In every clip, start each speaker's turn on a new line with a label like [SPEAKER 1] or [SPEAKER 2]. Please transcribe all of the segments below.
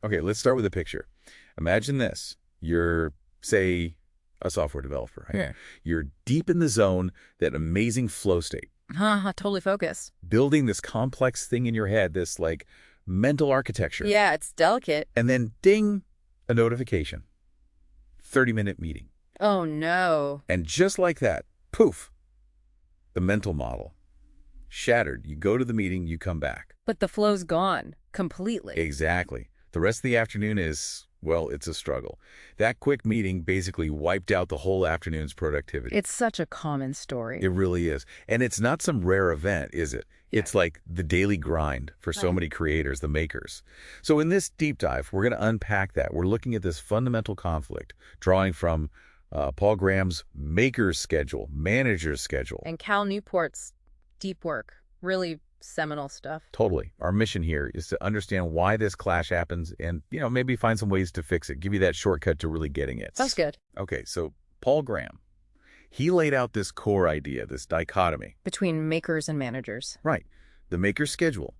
[SPEAKER 1] Okay, let's start with a picture. Imagine this. You're, say, a software developer, right?
[SPEAKER 2] Yeah.
[SPEAKER 1] You're deep in the zone, that amazing flow state,
[SPEAKER 2] Totally focused.
[SPEAKER 1] building this complex thing in your head, this, like, mental architecture.
[SPEAKER 2] Yeah, it's delicate.
[SPEAKER 1] And then, ding, a notification. 30-minute meeting.
[SPEAKER 2] Oh, no.
[SPEAKER 1] And just like that, poof, the mental model. Shattered. You go to the meeting, you come back.
[SPEAKER 2] But the flow's gone completely.
[SPEAKER 1] Exactly. The rest of the afternoon is, well, it's a struggle. That quick meeting basically wiped out the whole afternoon's productivity.
[SPEAKER 2] It's such a common story.
[SPEAKER 1] It really is. And it's not some rare event, is it?
[SPEAKER 2] Yeah.
[SPEAKER 1] It's like the daily grind for so many creators, the makers. So in this deep dive, we're going to unpack that. We're looking at this fundamental conflict, drawing from Paul Graham's maker's schedule, manager's schedule.
[SPEAKER 2] And Cal Newport's deep work. Really seminal stuff.
[SPEAKER 1] Totally. Our mission here is to understand why this clash happens and, maybe find some ways to fix it, give you that shortcut to really getting it.
[SPEAKER 2] Sounds good.
[SPEAKER 1] Okay, so Paul Graham, he laid out this core idea, this dichotomy.
[SPEAKER 2] Between makers and managers.
[SPEAKER 1] Right. The maker's schedule,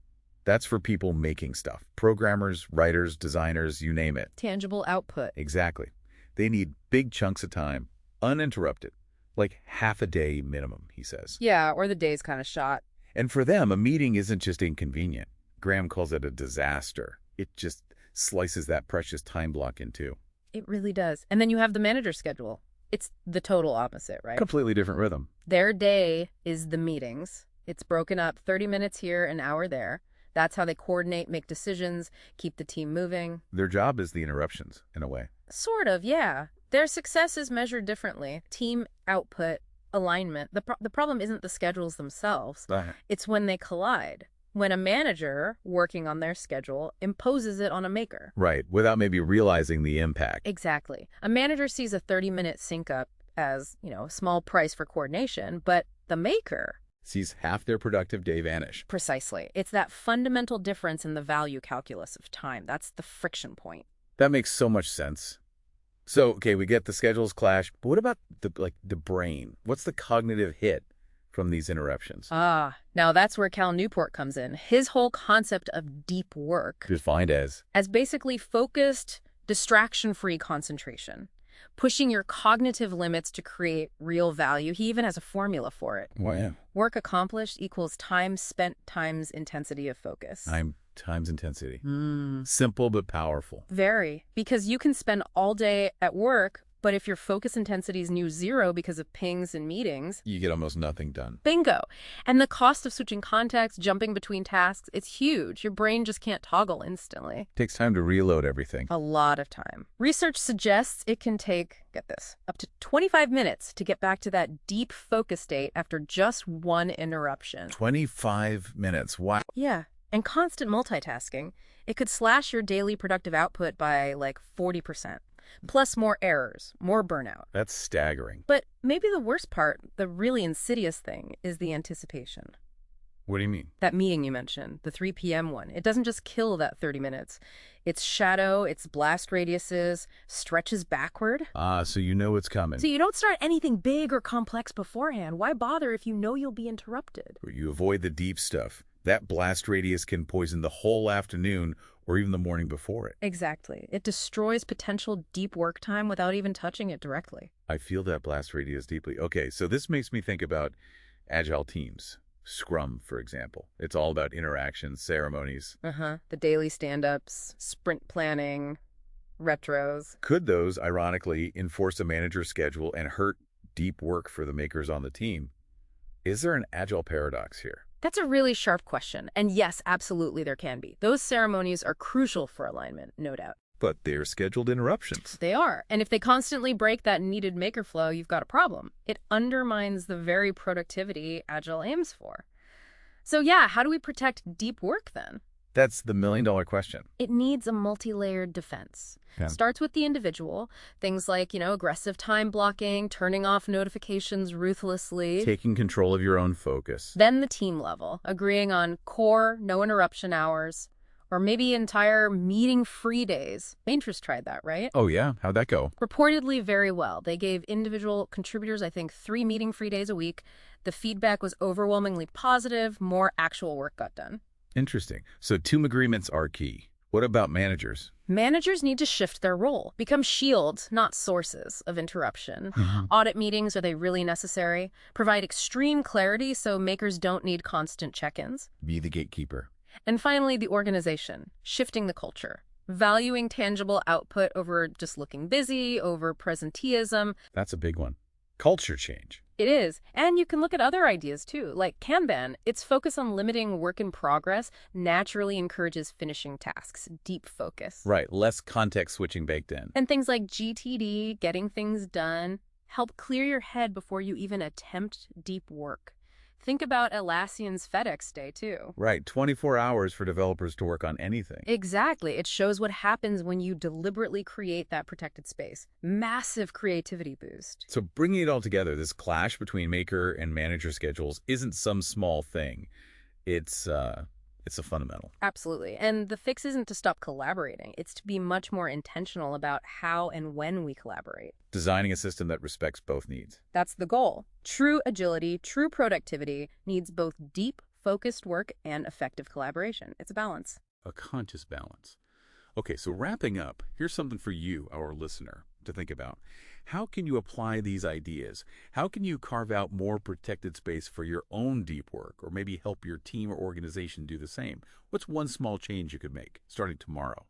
[SPEAKER 1] that's for people making stuff. Programmers, writers, designers, you name it.
[SPEAKER 2] Tangible output.
[SPEAKER 1] Exactly. They need big chunks of time, uninterrupted, like half a day minimum, he says.
[SPEAKER 2] Yeah, or the day's kind of shot.
[SPEAKER 1] And for them, a meeting isn't just inconvenient. Graham calls it a disaster. It just slices that precious time block in two.
[SPEAKER 2] It really does. And then you have the manager schedule. It's the total opposite, right?
[SPEAKER 1] Completely different rhythm.
[SPEAKER 2] Their day is the meetings. It's broken up 30 minutes here, an hour there. That's how they coordinate, make decisions, keep the team moving.
[SPEAKER 1] Their job is the interruptions, in a way.
[SPEAKER 2] Sort of, yeah. Their success is measured differently. Team output, alignment. The problem isn't the schedules themselves. It's when they collide. When a manager working on their schedule imposes it on a maker.
[SPEAKER 1] Right, without maybe realizing the impact.
[SPEAKER 2] Exactly. A manager sees a 30-minute sync up as, a small price for coordination, but the maker
[SPEAKER 1] Sees half their productive day vanish.
[SPEAKER 2] Precisely. It's that fundamental difference in the value calculus of time. That's the friction point.
[SPEAKER 1] That makes so much sense. So, okay, we get the schedules clash, but what about the brain? What's the cognitive hit from these interruptions?
[SPEAKER 2] Now that's where Cal Newport comes in. His whole concept of deep work
[SPEAKER 1] Defined as
[SPEAKER 2] basically focused, distraction-free concentration, pushing your cognitive limits to create real value. He even has a formula for it.
[SPEAKER 1] Wow.
[SPEAKER 2] Work accomplished equals time spent times intensity of focus.
[SPEAKER 1] Times intensity. Simple but powerful.
[SPEAKER 2] Very. Because you can spend all day at work, but if your focus intensity is near zero because of pings and meetings,
[SPEAKER 1] You get almost nothing done.
[SPEAKER 2] bingo. And the cost of switching contexts, jumping between tasks, it's huge. Your brain just can't toggle instantly.
[SPEAKER 1] Takes time to reload everything.
[SPEAKER 2] A lot of time. Research suggests it can take, get this, up to 25 minutes to get back to that deep focus state after just one interruption.
[SPEAKER 1] 25 minutes. Wow.
[SPEAKER 2] Yeah. And constant multitasking, it could slash your daily productive output by like 40%. Plus more errors, more burnout.
[SPEAKER 1] That's staggering.
[SPEAKER 2] But maybe the worst part, the really insidious thing, is the anticipation.
[SPEAKER 1] What do you mean?
[SPEAKER 2] That meeting you mentioned, the 3 p.m. one, it doesn't just kill that 30 minutes. Its shadow, its blast radiuses, stretches backward.
[SPEAKER 1] So you know it's coming.
[SPEAKER 2] So you don't start anything big or complex beforehand. Why bother if you know you'll be interrupted?
[SPEAKER 1] You avoid the deep stuff. That blast radius can poison the whole afternoon or even the morning before it.
[SPEAKER 2] Exactly. It destroys potential deep work time without even touching it directly.
[SPEAKER 1] I feel that blast radius deeply. Okay, so this makes me think about agile teams. Scrum, for example. It's all about interactions, ceremonies.
[SPEAKER 2] The daily stand-ups, sprint planning, retros.
[SPEAKER 1] Could those, ironically, enforce a manager's schedule and hurt deep work for the makers on the team? Is there an agile paradox here?
[SPEAKER 2] That's a really sharp question. And yes, absolutely there can be. Those ceremonies are crucial for alignment, no doubt.
[SPEAKER 1] But they're scheduled interruptions.
[SPEAKER 2] They are. And if they constantly break that needed maker flow, you've got a problem. It undermines the very productivity Agile aims for. So yeah, how do we protect deep work then?
[SPEAKER 1] That's the million-dollar question.
[SPEAKER 2] It needs a multi-layered defense. Starts with the individual, things like, aggressive time blocking, turning off notifications ruthlessly.
[SPEAKER 1] Taking control of your own focus.
[SPEAKER 2] Then the team level, agreeing on core, no interruption hours, or maybe entire meeting-free days. Maintrust tried that, right?
[SPEAKER 1] Oh yeah? How'd that go?
[SPEAKER 2] Reportedly very well. They gave individual contributors, I think, 3 meeting-free days a week. The feedback was overwhelmingly positive. More actual work got done.
[SPEAKER 1] Interesting. So team agreements are key. What about managers?
[SPEAKER 2] Managers need to shift their role, become shields, not sources of interruption.
[SPEAKER 1] Mhm.
[SPEAKER 2] Audit meetings, are they really necessary? Provide extreme clarity so makers don't need constant check-ins.
[SPEAKER 1] Be the gatekeeper.
[SPEAKER 2] And finally, the organization, shifting the culture. Valuing tangible output over just looking busy, over presenteeism.
[SPEAKER 1] That's a big one. Culture change.
[SPEAKER 2] It is. And you can look at other ideas too, like Kanban. Its focus on limiting work in progress naturally encourages finishing tasks, deep focus.
[SPEAKER 1] Right, less context switching baked in.
[SPEAKER 2] And things like GTD, getting things done, help clear your head before you even attempt deep work. Think about Atlassian's FedEx Day, too.
[SPEAKER 1] Right, 24 hours for developers to work on anything.
[SPEAKER 2] Exactly. It shows what happens when you deliberately create that protected space. Massive creativity boost.
[SPEAKER 1] So bringing it all together, this clash between maker and manager schedules isn't some small thing. It's a fundamental.
[SPEAKER 2] Absolutely. And the fix isn't to stop collaborating. It's to be much more intentional about how and when we collaborate.
[SPEAKER 1] Designing a system that respects both needs.
[SPEAKER 2] That's the goal. True agility, true productivity needs both deep, focused work and effective collaboration. It's a balance.
[SPEAKER 1] A conscious balance. Okay, so wrapping up, here's something for you, our listener, to think about. How can you apply these ideas? How can you carve out more protected space for your own deep work, or maybe help your team or organization do the same? What's one small change you could make starting tomorrow?